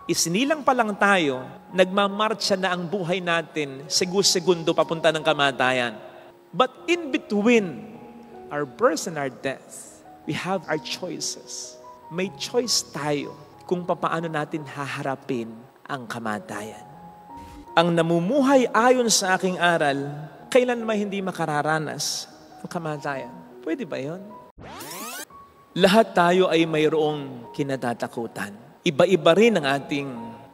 Isinilang pa lang tayo, nagmamarcha na ang buhay natin segundo papunta ng kamatayan. But in between our birth and our death, we have our choices. May choice tayo kung paano natin haharapin ang kamatayan. Ang namumuhay ayon sa aking aral, kailan naman hindi makararanas ang kamatayan? Pwede ba yun? Lahat tayo ay mayroong kinatatakutan. Iba-iba rin ang ating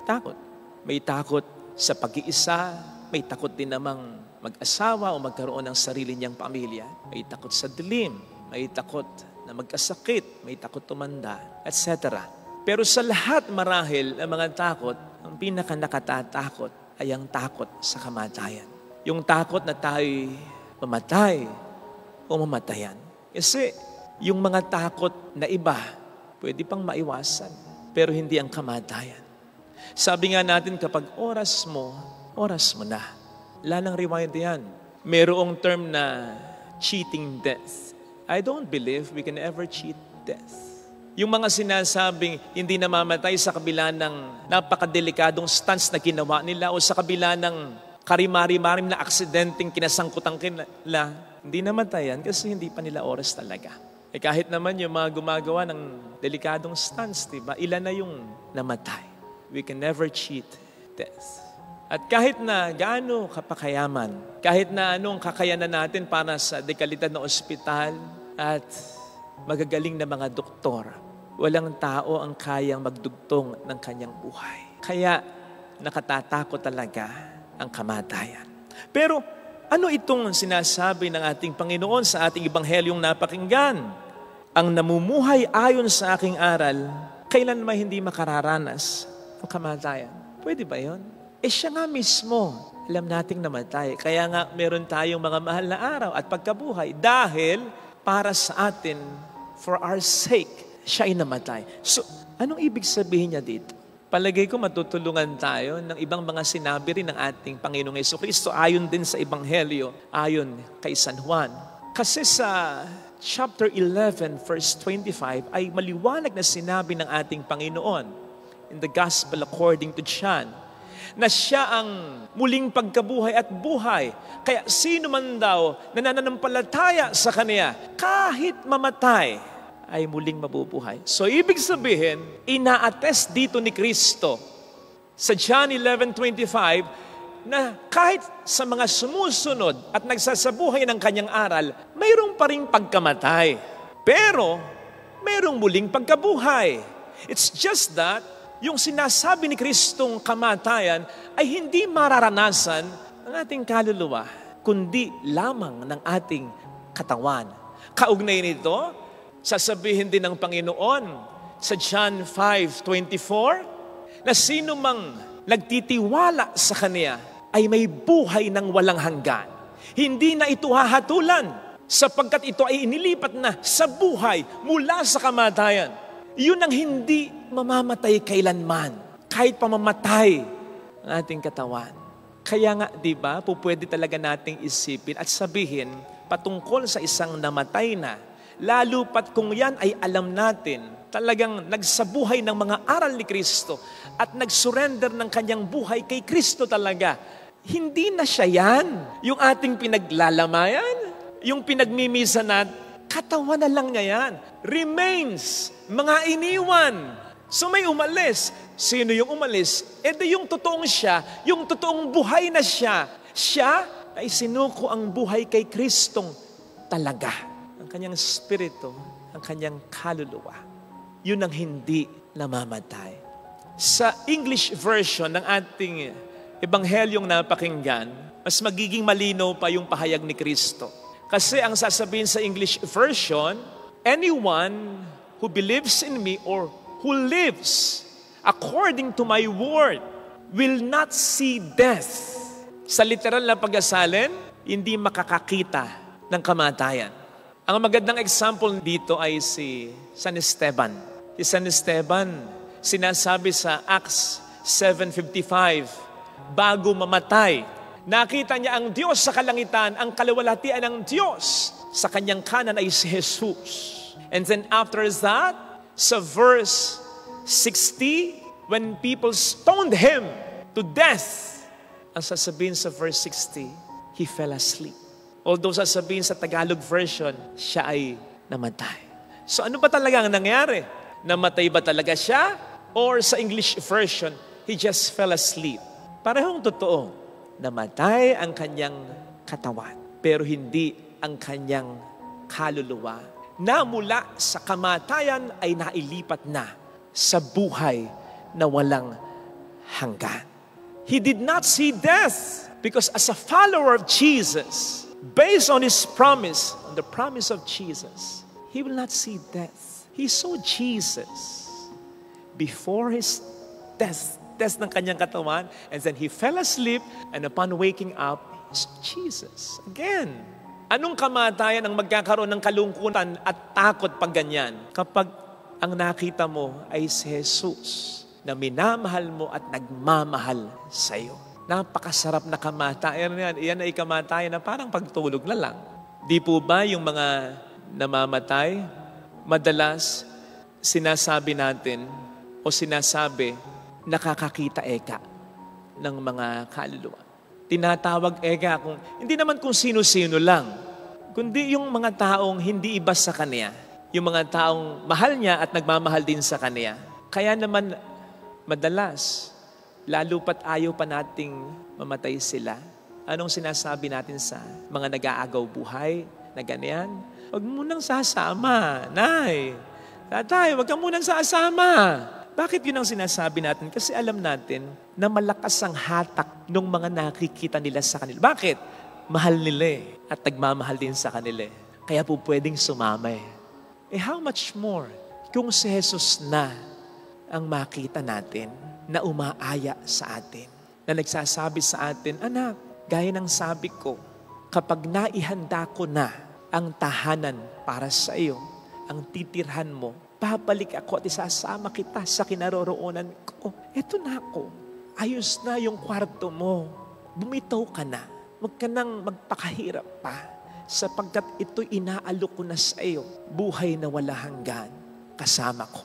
takot. May takot sa pag-iisa, may takot din namang mag-asawa o magkaroon ng sarili niyang pamilya. May takot sa dilim, may takot na magkasakit, may takot tumanda, etc. Pero sa lahat marahil ang mga takot, ang pinaka-nakatatakot ay ang takot sa kamatayan. Yung takot na tayo'y mamatay o mamatayan. Kasi yung mga takot na iba, pwede pang maiwasan, pero hindi ang kamatayan. Sabi nga natin, kapag oras mo na. Lalang rewind yan. Merong term na cheating death. I don't believe we can ever cheat death. Yung mga sinasabing hindi namamatay sa kabila ng napakadelikadong stunts na ginawa nila o sa kabila ng karimari-marim na aksidenteng kinasangkutan nila, hindi namatay yan kasi hindi pa nila oras talaga. Kahit naman yung mga gumagawa ng delikadong stunts, diba? Ilan na yung namatay. We can never cheat death. At kahit na gaano kapakayaman, kahit na anong kakayanan natin para sa dekalidad na ospital at magagaling na mga doktor, walang tao ang kayang magdugtong ng kanyang buhay. Kaya nakatatakot talaga ang kamatayan. Pero ano itong sinasabi ng ating Panginoon sa ating Ebanghelyong napakinggan? Ang namumuhay ayon sa aking aral, kailan naman hindi makararanas ang kamatayan? Pwede ba yun? Siya nga mismo, alam nating namatay. Kaya nga meron tayong mga mahal na araw at pagkabuhay dahil para sa atin, for our sake, siya ay namatay. So, anong ibig sabihin niya dito? Palagay ko matutulungan tayo ng ibang mga sinabi rin ng ating Panginoong Jesucristo ayon din sa Ebanghelyo, ayon kay San Juan. Kasi sa chapter 11, verse 25, ay maliwanag na sinabi ng ating Panginoon in the Gospel according to John, na siya ang muling pagkabuhay at buhay. Kaya sino man daw na nananampalataya sa Kanya, kahit mamatay, ay muling mabubuhay. So ibig sabihin, ina-attest dito ni Kristo sa John 11:25, na kahit sa mga sumusunod at nagsasabuhay ng kanyang aral, mayroong pa ring pagkamatay. Pero, mayroong muling pagkabuhay. It's just that, yung sinasabi ni Kristong kamatayan ay hindi mararanasan ng ating kaluluwa, kundi lamang ng ating katawan. Kaugnay nito, sasabihin din ng Panginoon sa John 5:24, na sino mang nagtitiwala sa Kanya ay may buhay ng walang hanggan. Hindi na ito hahatulan sapagkat ito ay inilipat na sa buhay mula sa kamatayan. Yun ang hindi mamamatay kailanman, kahit pamamatay ang ating katawan. Kaya nga, di ba, pupwede talaga nating isipin at sabihin patungkol sa isang namatay na, lalo pat kung yan ay alam natin, talagang nagsabuhay ng mga aral ni Kristo at nag-surrender ng kanyang buhay kay Kristo talaga. Hindi na siya yan. Yung ating pinaglalamayan, yung pinagmimisa na, katawan na lang niya yan. Remains, mga iniwan. So may umalis. Sino yung umalis? Di yung totoong siya, yung totoong buhay na siya. Siya ay sinuko ang buhay kay Kristong talaga. Ang kanyang spirito, ang kanyang kaluluwa. Yun ang hindi namamatay. Sa English version ng ating Ebanghelyong napakinggan, mas magiging malinaw pa yung pahayag ni Kristo. Kasi ang sasabihin sa English version, anyone who believes in me or who lives according to my word will not see death. Sa literal na pag-asalin, hindi makakakita ng kamatayan. Ang magandang example dito ay si San Esteban. Si San Esteban, sinasabi sa Acts 7:55, bago mamatay, nakita niya ang Diyos sa kalangitan, ang kaluwalhatian ng Diyos. Sa kanyang kanan ay si Jesus. And then after that, sa verse 60, when people stoned him to death, ang sasabihin sa verse 60, he fell asleep. Although sasabihin sa Tagalog version, siya ay namatay. So ano ba talaga ang nangyari? Namatay ba talaga siya? Or sa English version, he just fell asleep. Parehong totoo. Namatay ang kanyang katawan, pero hindi ang kanyang kaluluwa. Na mula sa kamatayan ay nailipat na sa buhay na walang hanggan. He did not see death because as a follower of Jesus, based on His promise, on the promise of Jesus, he will not see death. He saw Jesus before His death ng kanyang katawan, and then He fell asleep, and upon waking up, He saw Jesus again. Anong kamatayan ang magkakaroon ng kalungkutan at takot pag ganyan? Kapag ang nakita mo ay si Jesus na minamahal mo at nagmamahal sa iyo. Napakasarap na kamatayan yan. Iyan ay kamatayan na parang pagtulog na lang. Di po ba yung mga namamatay, madalas sinasabi natin o sinasabi, nakakakita eka ng mga kaluluwa. Tinatawag eka kung, hindi naman kung sino-sino lang, kundi yung mga taong hindi iba sa Kanya. Yung mga taong mahal niya at nagmamahal din sa Kanya. Kaya naman, madalas, lalo pat ayaw pa nating mamatay sila. Anong sinasabi natin sa mga nag-aagaw buhay na ganyan? Huwag munang sasama, Nay. Tatay, huwag ka munang sasama. Bakit yun ang sinasabi natin? Kasi alam natin na malakas ang hatak ng mga nakikita nila sa kanila. Bakit? Mahal nila at nagmamahal din sa kanila. Kaya po pwedeng sumama how much more kung si Jesus na ang makita natin na umaaya sa atin, na nagsasabi sa atin, anak, gaya ng sabi ko, kapag naihanda ko na ang tahanan para sa iyo, ang titirhan mo, babalik ako at isasama kita sa kinaroroonan ko. Eto na ako. Ayos na yung kwarto mo. Bumitaw ka na. Huwag ka nang magpakahirap pa. Sapagkat ito'y inaalok ko na sa iyo. Buhay na wala hanggan. Kasama ko.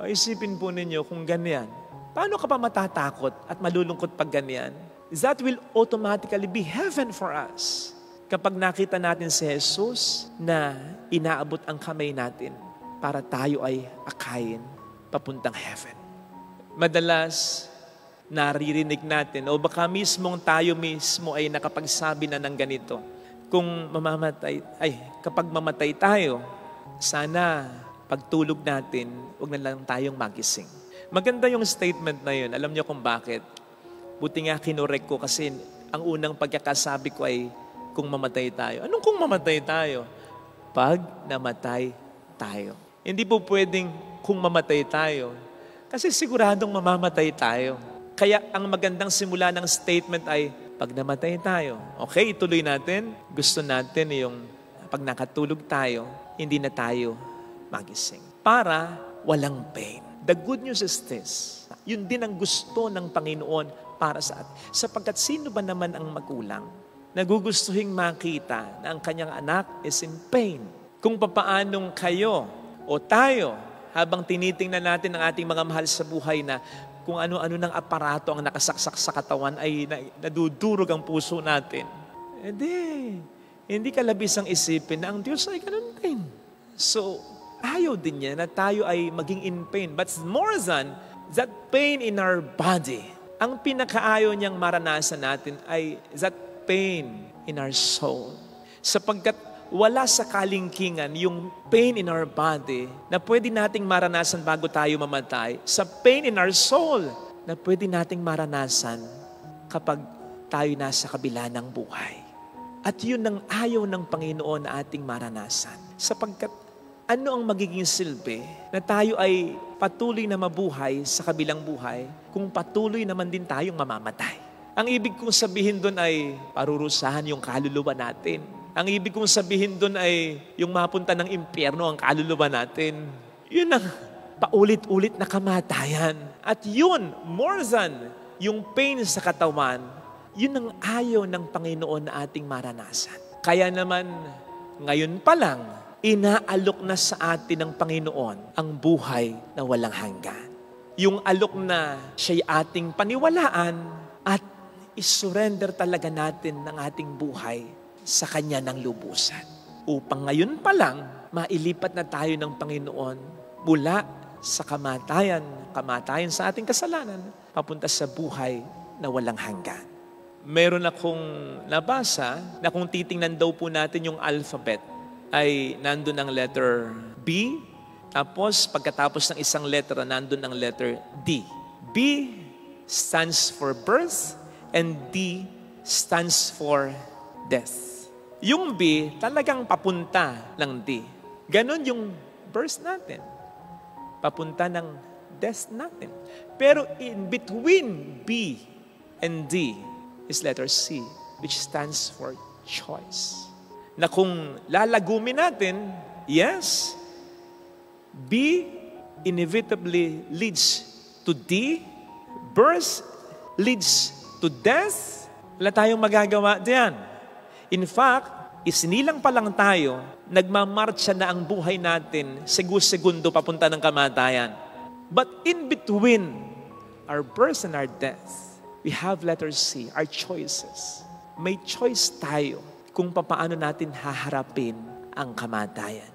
Isipin po ninyo kung ganyan. Paano ka pa matatakot at malulungkot pag ganyan? That will automatically be heaven for us. Kapag nakita natin si Jesus na inaabot ang kamay natin para tayo ay akayin papuntang heaven. Madalas, naririnig natin o baka mismong tayo mismo ay nakapagsabi na ng ganito. Kung kapag mamatay tayo, sana pagtulog natin, huwag na lang tayong magising. Maganda yung statement na yun. Alam niyo kung bakit? Buti nga kinorek ko kasi ang unang pagkakasabi ko ay kung mamatay tayo. Anong kung mamatay tayo? Pag namatay tayo. Hindi po pwedeng kung mamatay tayo. Kasi siguradong mamamatay tayo. Kaya ang magandang simula ng statement ay, pag namatay tayo, okay, ituloy natin. Gusto natin yung pag nakatulog tayo, hindi na tayo magising. Para walang pain. The good news is this. Yun din ang gusto ng Panginoon para sa atin. Sapagkat sino ba naman ang magulang? Nagugustuhing makita na ang kanyang anak is in pain. Kung papaanong kayo o tayo, habang tinitingnan natin ang ating mga mahal sa buhay na kung ano-ano ng aparato ang nakasaksak sa katawan ay nadudurog ang puso natin. Hindi ka labis ang isipin na ang Diyos ay ganun din. So, ayaw din niya na tayo ay maging in pain. But more than that pain in our body, ang pinakaayaw niyang maranasan natin ay that pain in our soul. Sapagkat wala sa kalingkingan yung pain in our body na pwede nating maranasan bago tayo mamatay. Sa pain in our soul na pwede nating maranasan kapag tayo nasa kabila ng buhay. At yun ang ayaw ng Panginoon na ating maranasan. Sapagkat ano ang magiging silbi na tayo ay patuloy na mabuhay sa kabilang buhay kung patuloy naman din tayong mamamatay? Ang ibig kong sabihin doon ay parurusahan yung kaluluwa natin. Ang ibig kong sabihin doon ay yung mapunta ng impyerno ang kaluluwa natin. Yun ang paulit-ulit na kamatayan. At yun, more than yung pain sa katawan, yun ang ayaw ng Panginoon na ating maranasan. Kaya naman, ngayon pa lang, inaalok na sa atin ng Panginoon ang buhay na walang hanggan. yung alok na siya'y ating paniwalaan at isurrender talaga natin ng ating buhay sa Kanya ng lubusan. Upang ngayon pa lang, mailipat na tayo ng Panginoon mula sa kamatayan sa ating kasalanan, papunta sa buhay na walang hanggan. Meron akong nabasa na kung titingnan daw po natin yung alphabet, ay nandun ang letter B, tapos pagkatapos ng isang letra, nandun ang letter D. B stands for birth and D stands for death. Yung B talagang papunta ng D. Ganon yung birth natin. Papunta ng death natin. Pero in between B and D is letter C, which stands for choice. Na kung lalagumin natin, yes, B inevitably leads to D, birth leads to death. Wala tayong magagawa diyan. In fact, isinilang pa lang tayo, nagmamarcha na ang buhay natin segundo papunta ng kamatayan. But in between our birth and our death, we have letter C, our choices. May choice tayo kung paano natin haharapin ang kamatayan.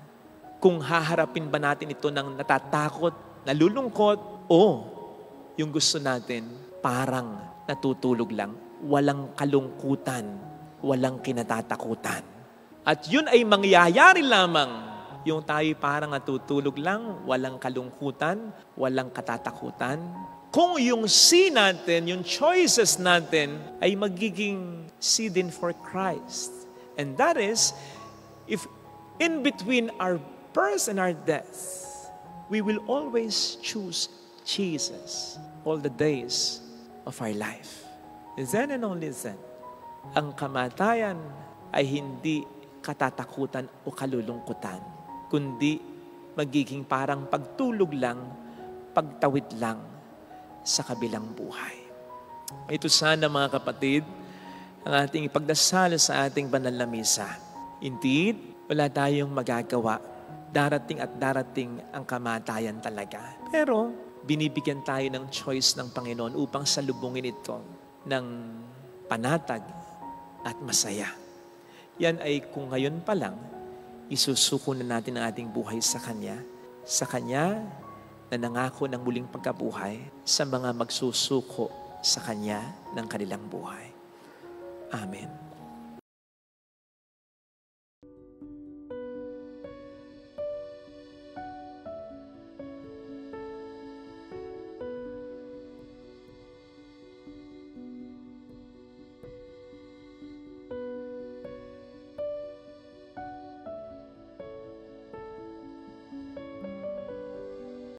Kung haharapin ba natin ito ng natatakot, nalulungkot, o yung gusto natin parang natutulog lang, walang kalungkutan, walang kinatatakutan. At yun ay mangyayari lamang yung tayo parang natutulog lang, walang kalungkutan, walang katatakutan. Kung yung C natin, yung choices natin ay magiging C din for Christ. And that is, if in between our birth and our death, we will always choose Jesus all the days of our life. Then and only then, ang kamatayan ay hindi katatakutan o kalulungkutan, kundi magiging parang pagtulog lang, pagtawid lang sa kabilang buhay. Ito sana mga kapatid, ang ating ipagdasal sa ating banal na misa. Indeed, wala tayong magagawa. Darating at darating ang kamatayan talaga. Pero, binibigyan tayo ng choice ng Panginoon upang salubungin ito ng panatag at masaya. Yan ay kung ngayon pa lang, isusuko na natin ang ating buhay sa Kanya na nangako ng muling pagkabuhay sa mga magsusuko sa Kanya ng kanilang buhay. Amen.